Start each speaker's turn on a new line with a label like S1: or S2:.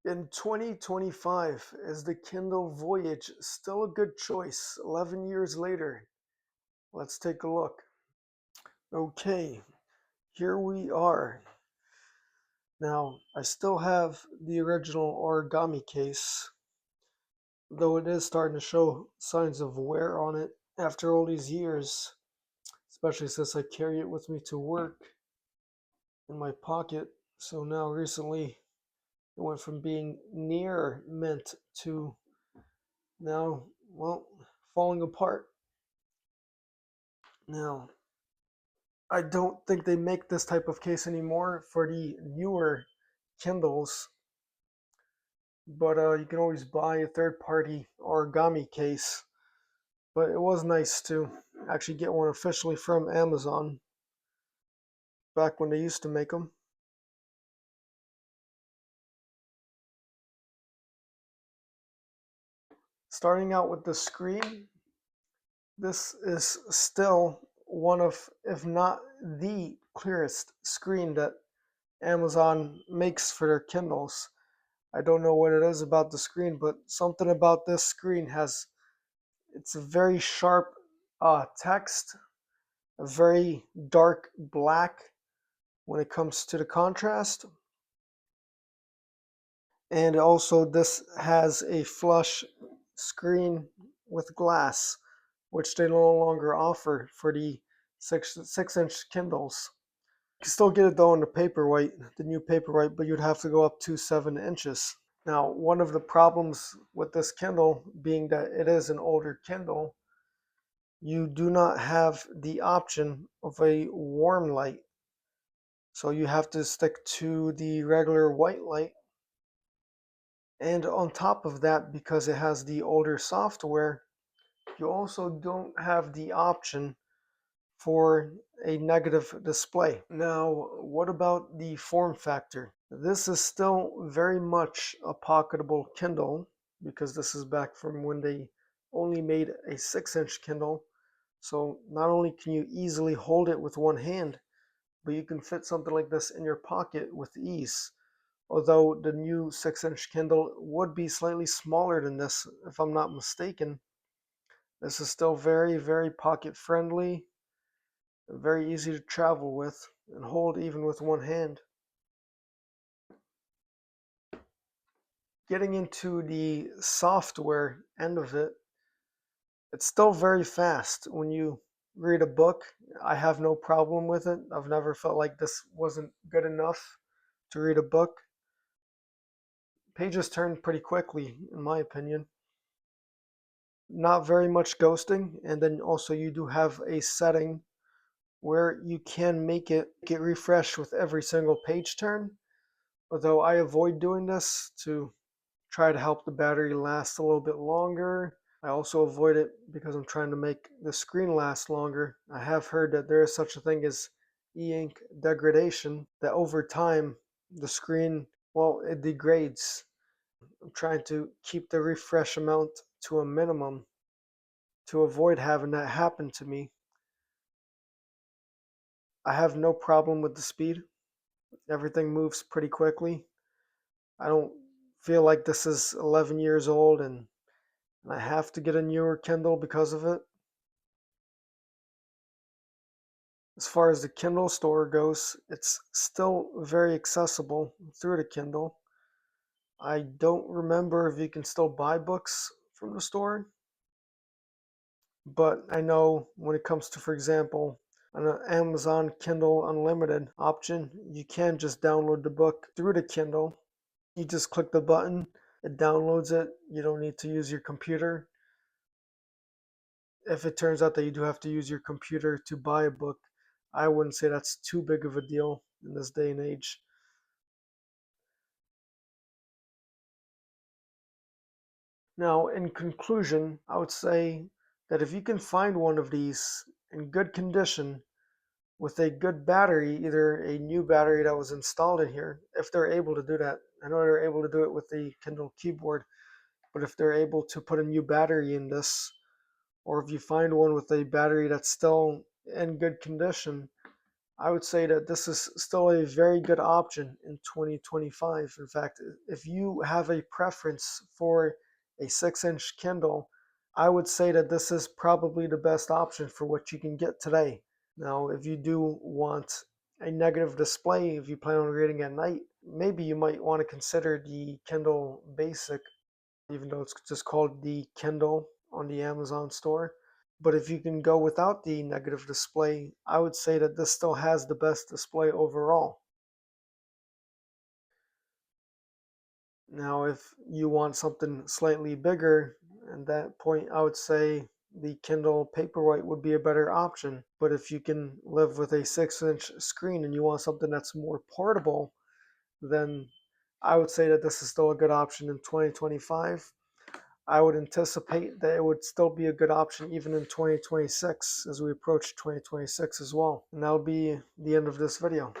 S1: In 2025, is the Kindle Voyage still a good choice 11 years later? Let's take a look. Okay, here we are. Now, I still have the original origami case, though it is starting to show signs of wear on it after all these years, especially since I carry it with me to work in my pocket. So now recently it went from being near mint to now, well, falling apart. Now, I don't think they make this type of case anymore for the newer Kindles, but you can always buy a third-party origami case. But it was nice to actually get one officially from Amazon back when they used to make them. Starting out with the screen, this is still one of, if not the clearest screen that Amazon makes for their Kindles. I don't know what it is about the screen, but something about this screen has, it's a very sharp text, a very dark black when it comes to the contrast. And also this has a flush screen with glass, which they no longer offer for the 6-inch Kindles. You can still get it though in the Paperwhite, the new Paperwhite, but you'd have to go up to 7 inches. Now, one of the problems with this Kindle being that it is an older Kindle, you do not have the option of a warm light. So you have to stick to the regular white light. And on top of that, because it has the older software, you also don't have the option for a negative display. Now, what about the form factor? This is still very much a pocketable Kindle because this is back from when they only made a 6-inch Kindle. So not only can you easily hold it with one hand, but you can fit something like this in your pocket with ease. Although the new 6-inch Kindle would be slightly smaller than this, if I'm not mistaken. This is still very, very pocket friendly, very easy to travel with, and hold even with one hand. Getting into the software end of it, it's still very fast. When you read a book, I have no problem with it. I've never felt like this wasn't good enough to read a book. Pages turn pretty quickly, in my opinion. Not very much ghosting, and then also you do have a setting where you can make it get refreshed with every single page turn. Although I avoid doing this to try to help the battery last a little bit longer. I also avoid it because I'm trying to make the screen last longer. I have heard that there is such a thing as e-ink degradation, that over time the screen, well, it degrades. I'm trying to keep the refresh amount to a minimum to avoid having that happen to me. I have no problem with the speed. Everything moves pretty quickly. I don't feel like this is 11 years old and I have to get a newer Kindle because of it. As far as the Kindle store goes, it's still very accessible through the Kindle. I don't remember if you can still buy books from the store, but I know when it comes to, for example, an Amazon Kindle Unlimited option, you can just download the book through the Kindle. You just click the button, it downloads it. You don't need to use your computer. If it turns out that you do have to use your computer to buy a book, I wouldn't say that's too big of a deal in this day and age. Now, in conclusion, I would say that if you can find one of these in good condition with a good battery, either a new battery that was installed in here, if they're able to do that. I know they're able to do it with the Kindle keyboard, but if they're able to put a new battery in this, or if you find one with a battery that's still in good condition, I would say that this is still a very good option in 2025. In fact, if you have a preference for a 6-inch Kindle, I would say that this is probably the best option for what you can get today. Now, if you do want a negative display, if you plan on reading at night, maybe you might want to consider the Kindle Basic, even though it's just called the Kindle on the Amazon store. But if you can go without the negative display, I would say that this still has the best display overall. Now, if you want something slightly bigger, at that point, I would say the Kindle Paperwhite would be a better option. But if you can live with a 6-inch screen and you want something that's more portable, then I would say that this is still a good option in 2025. I would anticipate that it would still be a good option even in 2026 as we approach 2026 as well. And that'll be the end of this video.